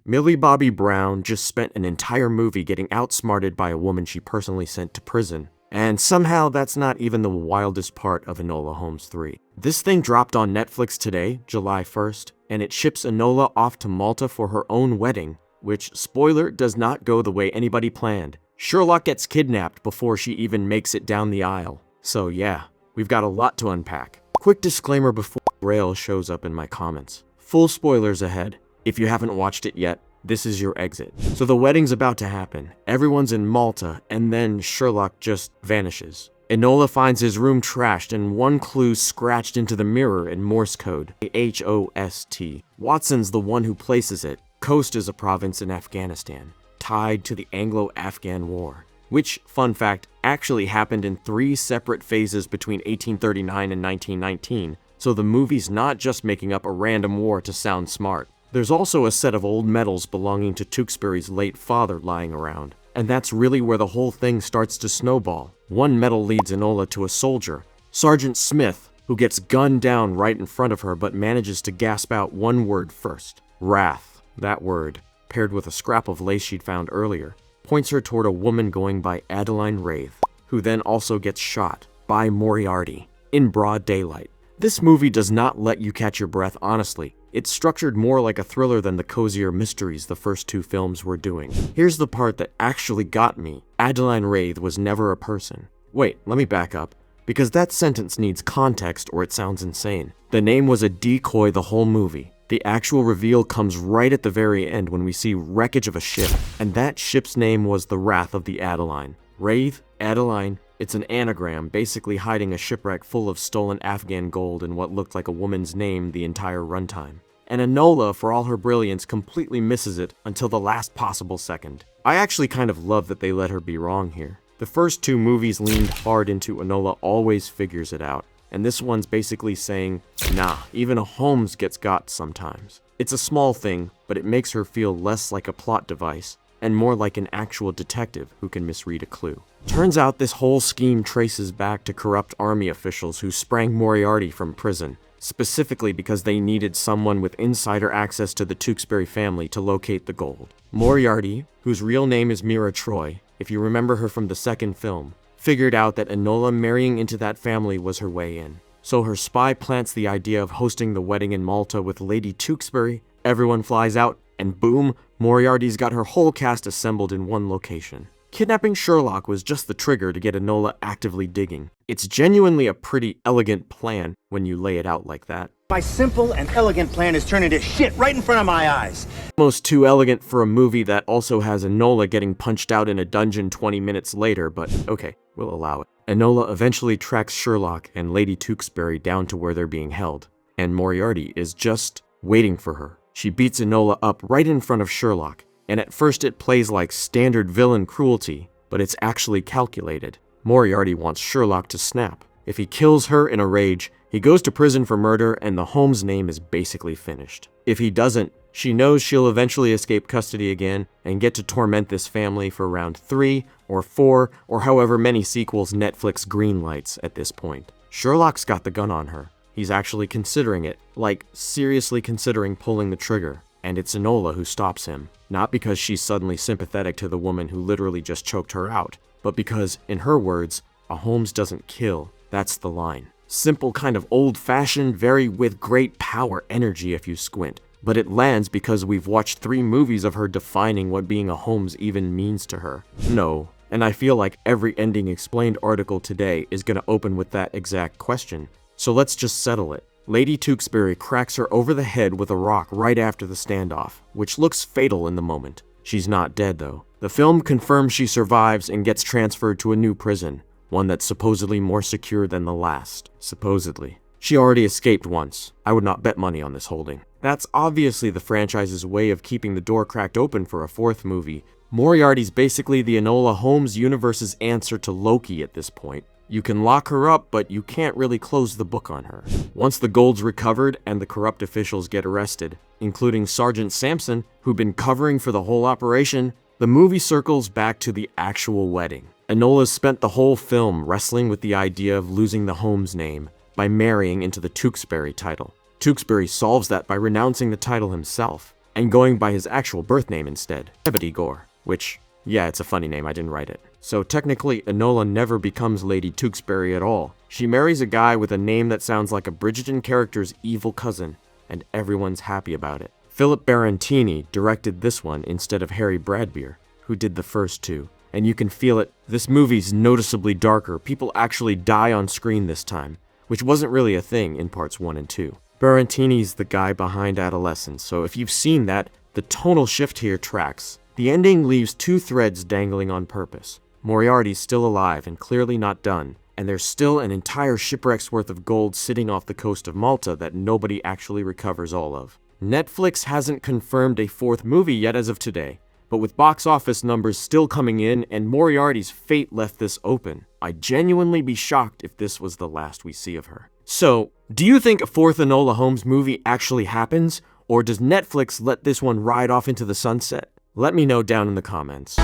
Millie Bobby Brown just spent an entire movie getting outsmarted by a woman she personally sent to prison. And somehow that's not even the wildest part of Enola Holmes 3. This thing dropped on Netflix today, July 1st, and it ships Enola off to Malta for her own wedding, which, spoiler, does not go the way anybody planned. Sherlock gets kidnapped before she even makes it down the aisle. So yeah, we've got a lot to unpack. Quick disclaimer before Rail shows up in my comments. Full spoilers ahead. If you haven't watched it yet, this is your exit. So the wedding's about to happen. Everyone's in Malta, and then Sherlock just vanishes. Enola finds his room trashed and one clue scratched into the mirror in Morse code, H-O-S-T. Watson's the one who places it. Khost is a province in Afghanistan, tied to the Anglo-Afghan War, which, fun fact, actually happened in 3 separate phases between 1839 and 1919, so the movie's not just making up a random war to sound smart. There's also a set of old medals belonging to Tewkesbury's late father lying around, and that's really where the whole thing starts to snowball. One medal leads Enola to a soldier, Sergeant Smith, who gets gunned down right in front of her but manages to gasp out one word first. Wrath. That word, paired with a scrap of lace she'd found earlier, points her toward a woman going by Adeline Rathe, who then also gets shot by Moriarty in broad daylight. This movie does not let you catch your breath, honestly. It's structured more like a thriller than the cozier mysteries the first 2 films were doing. Here's the part that actually got me. Adeline Rathe was never a person. Wait, let me back up, because that sentence needs context or it sounds insane. The name was a decoy the whole movie. The actual reveal comes right at the very end when we see wreckage of a ship, and that ship's name was the Wrath of the Adeline. Rathe, Adeline, it's an anagram, basically hiding a shipwreck full of stolen Afghan gold in what looked like a woman's name the entire runtime. And Enola, for all her brilliance, completely misses it until the last possible second. I actually kind of love that they let her be wrong here. The first 2 movies leaned hard into Enola always figures it out, and this one's basically saying, nah, even a Holmes gets got sometimes. It's a small thing, but it makes her feel less like a plot device, and more like an actual detective who can misread a clue. Turns out this whole scheme traces back to corrupt army officials who sprang Moriarty from prison, specifically because they needed someone with insider access to the Tewkesbury family to locate the gold. Moriarty, whose real name is Mira Troy, if you remember her from the second film, figured out that Enola marrying into that family was her way in. So her spy plants the idea of hosting the wedding in Malta with Lady Tewkesbury, everyone flies out, and boom, Moriarty's got her whole cast assembled in one location. Kidnapping Sherlock was just the trigger to get Enola actively digging. It's genuinely a pretty elegant plan when you lay it out like that. My simple and elegant plan is turning to shit right in front of my eyes. Almost too elegant for a movie that also has Enola getting punched out in a dungeon 20 minutes later, but okay, we'll allow it. Enola eventually tracks Sherlock and Lady Tewkesbury down to where they're being held, and Moriarty is just waiting for her. She beats Enola up right in front of Sherlock, and at first it plays like standard villain cruelty, but it's actually calculated. Moriarty wants Sherlock to snap. If he kills her in a rage, he goes to prison for murder and the Holmes name is basically finished. If he doesn't, she knows she'll eventually escape custody again and get to torment this family for around 3 or 4 or however many sequels Netflix greenlights at this point. Sherlock's got the gun on her. He's actually considering it, like seriously considering pulling the trigger, and it's Enola who stops him. Not because she's suddenly sympathetic to the woman who literally just choked her out, but because, in her words, a Holmes doesn't kill. That's the line. Simple, kind of old-fashioned, very with great power energy if you squint. But it lands because we've watched 3 movies of her defining what being a Holmes even means to her. No, and I feel like every Ending Explained article today is gonna open with that exact question. So let's just settle it. Lady Tewkesbury cracks her over the head with a rock right after the standoff, which looks fatal in the moment. She's not dead though. The film confirms she survives and gets transferred to a new prison, one that's supposedly more secure than the last. Supposedly. She already escaped once. I would not bet money on this holding. That's obviously the franchise's way of keeping the door cracked open for a 4th movie. Moriarty's basically the Enola Holmes universe's answer to Loki at this point. You can lock her up, but you can't really close the book on her. Once the gold's recovered and the corrupt officials get arrested, including Sergeant Sampson, who'd been covering for the whole operation, the movie circles back to the actual wedding. Enola's spent the whole film wrestling with the idea of losing the Holmes name by marrying into the Tewkesbury title. Tewkesbury solves that by renouncing the title himself. and going by his actual birth name instead, Ebony Gore, which, yeah, it's a funny name, I didn't write it. So technically, Enola never becomes Lady Tewksbury at all. She marries a guy with a name that sounds like a Bridgerton character's evil cousin, and everyone's happy about it. Philip Barantini directed this one instead of Harry Bradbeer, who did the first two. And you can feel it, this movie's noticeably darker. People actually die on screen this time, which wasn't really a thing in parts 1 and 2. Barantini's the guy behind Adolescence, so if you've seen that, the tonal shift here tracks. The ending leaves two threads dangling on purpose. Moriarty's still alive and clearly not done, and there's still an entire shipwreck's worth of gold sitting off the coast of Malta that nobody actually recovers all of. Netflix hasn't confirmed a fourth movie yet as of today, but with box office numbers still coming in and Moriarty's fate left this open, I'd genuinely be shocked if this was the last we see of her. So, do you think a fourth Enola Holmes movie actually happens, or does Netflix let this one ride off into the sunset? Let me know down in the comments.